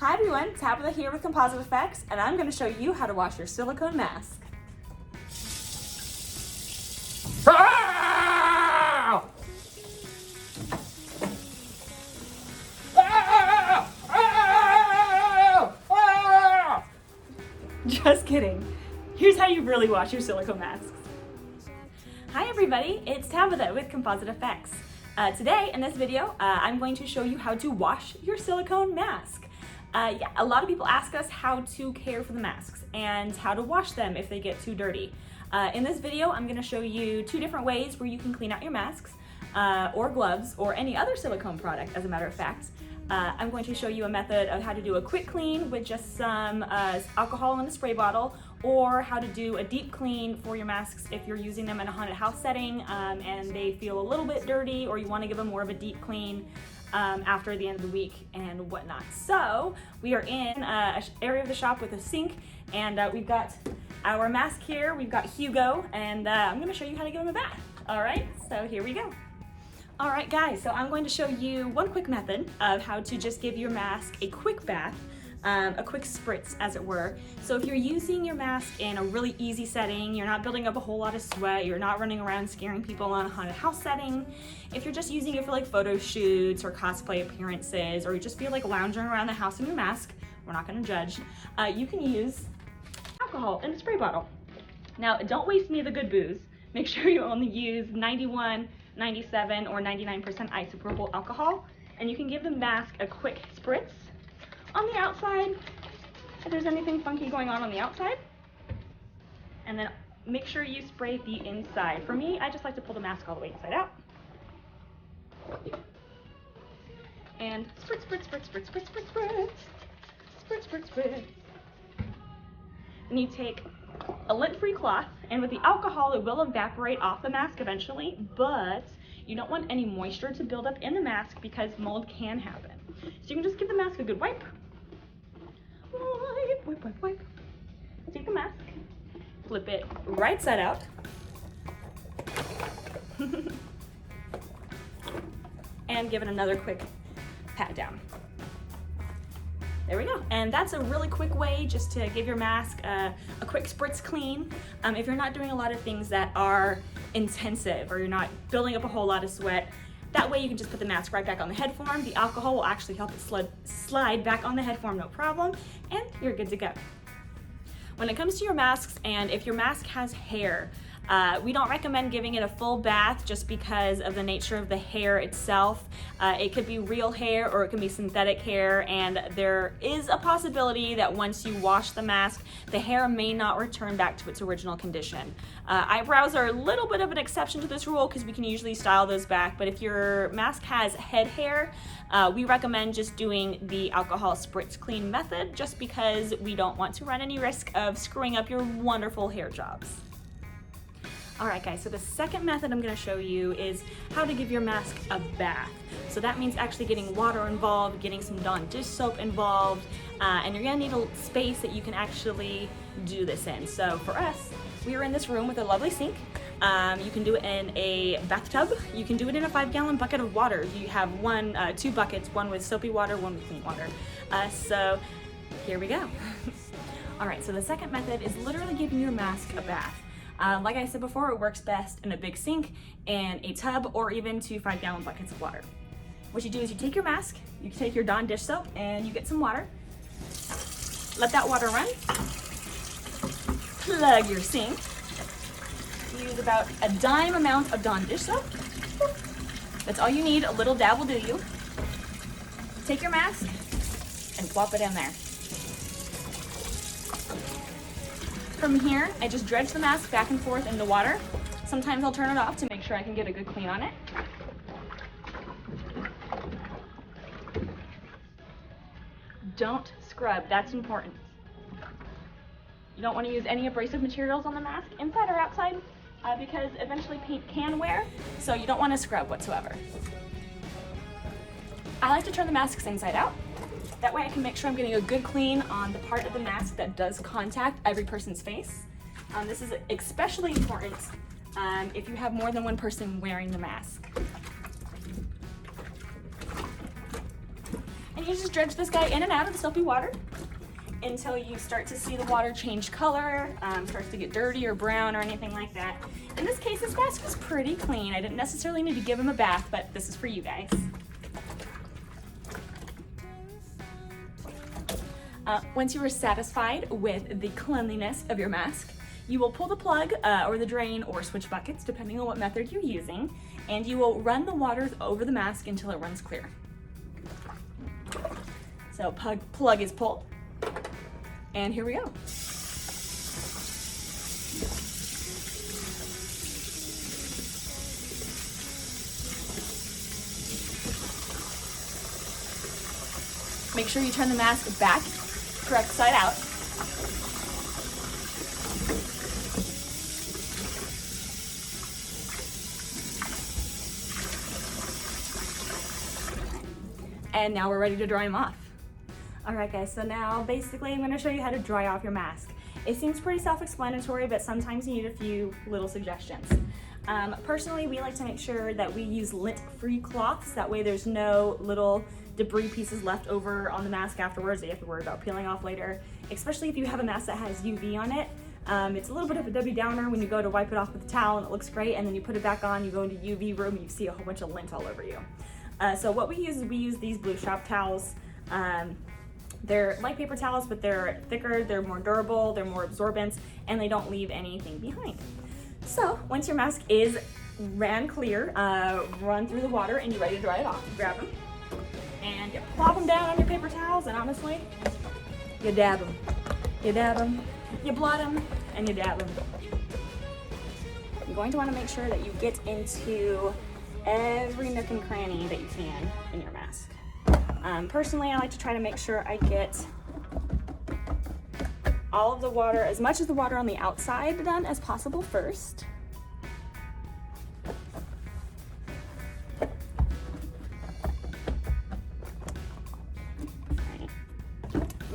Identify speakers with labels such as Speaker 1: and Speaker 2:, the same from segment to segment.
Speaker 1: Hi everyone, Tabitha here with Composite Effects, and I'm going to show you how to wash your silicone mask. Just kidding. Here's how you really wash your silicone masks. Hi everybody, it's Tabitha with Composite Effects. Today in this video, I'm going to show you how to wash your silicone mask. A lot of people ask us how to care for the masks and how to wash them if they get too dirty. In this video, I'm going to show you two different ways where you can clean out your masks or gloves or any other silicone product, as a matter of fact. I'm going to show you a method of how to do a quick clean with just some alcohol in a spray bottle, or how to do a deep clean for your masks if you're using them in a haunted house setting and they feel a little bit dirty, or you want to give them more of a deep clean after the end of the week and whatnot. So we are in an area of the shop with a sink, and we've got our mask here. We've got Hugo, and I'm going to show you how to give him a bath. All right, so here we go. All right, guys, so I'm going to show you one quick method of how to just give your mask a quick bath, a quick spritz, as it were. So if you're using your mask in a really easy setting, you're not building up a whole lot of sweat, you're not running around scaring people on a haunted house setting, if you're just using it for like photo shoots or cosplay appearances, or you just feel like lounging around the house in your mask, we're not going to judge, you can use alcohol in a spray bottle. Now, don't waste any of the good booze. Make sure you only use 91, 97, or 99% isopropyl alcohol, and you can give the mask a quick spritz on the outside if there's anything funky going on the outside, and then make sure you spray the inside. For me, I just like to pull the mask all the way inside out, and spritz, spritz, spritz, spritz, spritz, spritz, spritz, spritz, spritz, spritz. And you take a lint-free cloth, and with the alcohol it will evaporate off the mask eventually, but you don't want any moisture to build up in the mask because mold can happen. So you can just give the mask a good wipe. Wipe, wipe, wipe, wipe. Take the mask, flip it right side out, and give it another quick pat down. There we go. And that's a really quick way just to give your mask a quick spritz clean. If you're not doing a lot of things that are intensive, or you're not building up a whole lot of sweat, that way you can just put the mask right back on the head form. The alcohol will actually help it slide back on the head form, no problem, and you're good to go. When it comes to your masks, and if your mask has hair, we don't recommend giving it a full bath just because of the nature of the hair itself. It could be real hair or it can be synthetic hair, and there is a possibility that once you wash the mask, the hair may not return back to its original condition. Eyebrows are a little bit of an exception to this rule because we can usually style those back, but if your mask has head hair, we recommend just doing the alcohol spritz clean method, just because we don't want to run any risk of screwing up your wonderful hair jobs. Alright guys, so the second method I'm going to show you is how to give your mask a bath. So that means actually getting water involved, getting some Dawn dish soap involved, and you're going to need a space that you can actually do this in. So for us, we are in this room with a lovely sink. You can do it in a bathtub. You can do it in a 5-gallon bucket of water. You have two buckets, one with soapy water, one with clean water. So here we go. Alright, so the second method is literally giving your mask a bath. Like I said before, it works best in a big sink, in a tub, or even 2 5-gallon buckets of water. What you do is you take your mask, you take your Dawn dish soap, and you get some water. Let that water run. Plug your sink. Use about a dime amount of Dawn dish soap. That's all you need, a little dab will do you. Take your mask and plop it in there. From here, I just dredge the mask back and forth in the water. Sometimes I'll turn it off to make sure I can get a good clean on it. Don't scrub, that's important. You don't want to use any abrasive materials on the mask, inside or outside, because eventually paint can wear, so you don't want to scrub whatsoever. I like to turn the masks inside out. That way I can make sure I'm getting a good clean on the part of the mask that does contact every person's face. This is especially important if you have more than one person wearing the mask. And you just dredge this guy in and out of the soapy water until you start to see the water change color, starts to get dirty or brown or anything like that. In this case, this mask is pretty clean. I didn't necessarily need to give him a bath, but this is for you guys. Once you are satisfied with the cleanliness of your mask, you will pull the plug or the drain or switch buckets, depending on what method you're using, and you will run the water over the mask until it runs clear. So plug is pulled, and here we go. Make sure you turn the mask back, correct side out. And now we're ready to dry them off. All right guys, so now basically I'm gonna show you how to dry off your mask. It seems pretty self-explanatory, but sometimes you need a few little suggestions. Personally, we like to make sure that we use lint-free cloths. That way there's no little debris pieces left over on the mask afterwards that you have to worry about peeling off later, especially if you have a mask that has UV on it. It's a little bit of a Debbie Downer when you go to wipe it off with a towel and it looks great, and then you put it back on, you go into UV room and you see a whole bunch of lint all over you. So what we use is we use these blue shop towels. They're like paper towels, but they're thicker, they're more durable, they're more absorbent, and they don't leave anything behind. So once your mask is ran clear, run through the water and you're ready to dry it off, you grab them and you plop them down on your paper towels, and honestly, you dab them. You dab them, you blot them, and you dab them. You're going to want to make sure that you get into every nook and cranny that you can in your mask. Personally, I like to try to make sure I get all of the water, as much of the water on the outside done as possible first.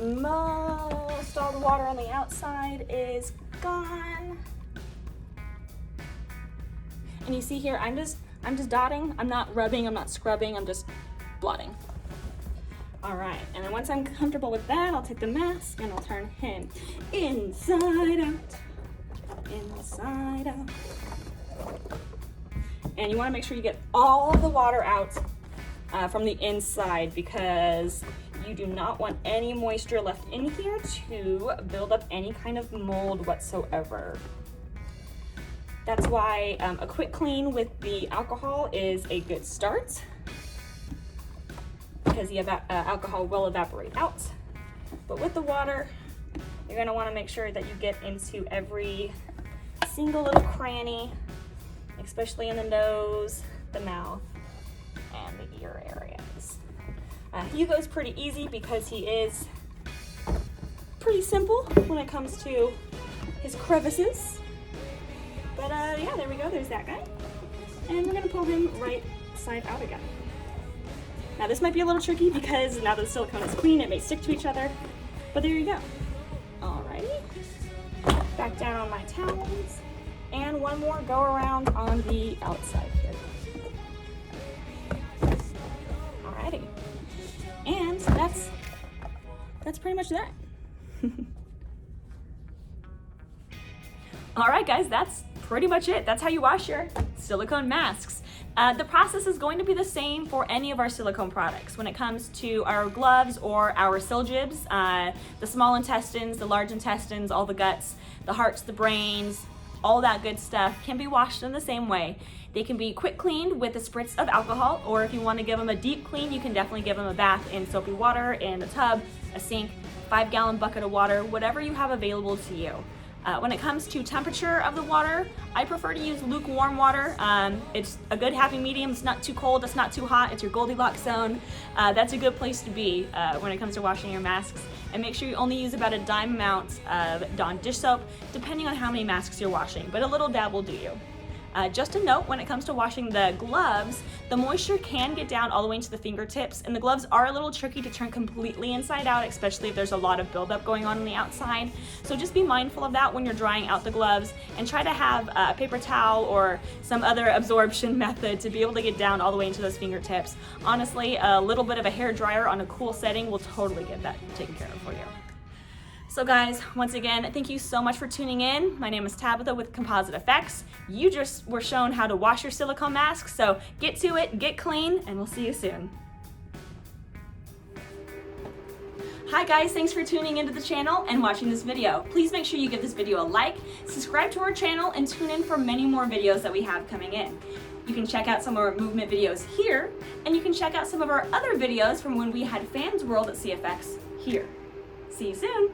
Speaker 1: Most all the water on the outside is gone. And you see here, I'm just dotting. I'm not rubbing, I'm not scrubbing, I'm just blotting. All right, and then once I'm comfortable with that, I'll take the mask and I'll turn him inside out, inside out. And you wanna make sure you get all of the water out from the inside, because you do not want any moisture left in here to build up any kind of mold whatsoever. That's why a quick clean with the alcohol is a good start, because the alcohol will evaporate out. But with the water, you're gonna wanna make sure that you get into every single little cranny, especially in the nose, the mouth, and the ear areas. Hugo's pretty easy because he is pretty simple when it comes to his crevices. But yeah, there we go, there's that guy. And we're gonna pull him right side out again. Now this might be a little tricky because now that the silicone is clean, it may stick to each other, but there you go. Alrighty, back down on my towels, and one more go around on the outside here. Alrighty, and that's pretty much that. All right, guys, that's pretty much it. That's how you wash your silicone masks. The process is going to be the same for any of our silicone products. When it comes to our gloves or our Sil-Jibs, the small intestines, the large intestines, all the guts, the hearts, the brains, all that good stuff can be washed in the same way. They can be quick cleaned with a spritz of alcohol, or if you want to give them a deep clean, you can definitely give them a bath in soapy water, in a tub, a sink, 5-gallon bucket of water, whatever you have available to you. When it comes to temperature of the water, I prefer to use lukewarm water. It's a good happy medium. It's not too cold, it's not too hot. It's your Goldilocks zone. That's a good place to be when it comes to washing your masks. And make sure you only use about a dime amount of Dawn dish soap, depending on how many masks you're washing, but a little dab will do you. Just a note, when it comes to washing the gloves, the moisture can get down all the way into the fingertips, and the gloves are a little tricky to turn completely inside out, especially if there's a lot of buildup going on the outside. So just be mindful of that when you're drying out the gloves, and try to have a paper towel or some other absorption method to be able to get down all the way into those fingertips. Honestly, a little bit of a hair dryer on a cool setting will totally get that taken care of for you. So guys, once again, thank you so much for tuning in. My name is Tabitha with Composite Effects. You just were shown how to wash your silicone mask, so get to it, get clean, and we'll see you soon. Hi guys, thanks for tuning into the channel and watching this video. Please make sure you give this video a like, subscribe to our channel, and tune in for many more videos that we have coming in. You can check out some of our movement videos here, and you can check out some of our other videos from when we had Fans World at CFX here. See you soon.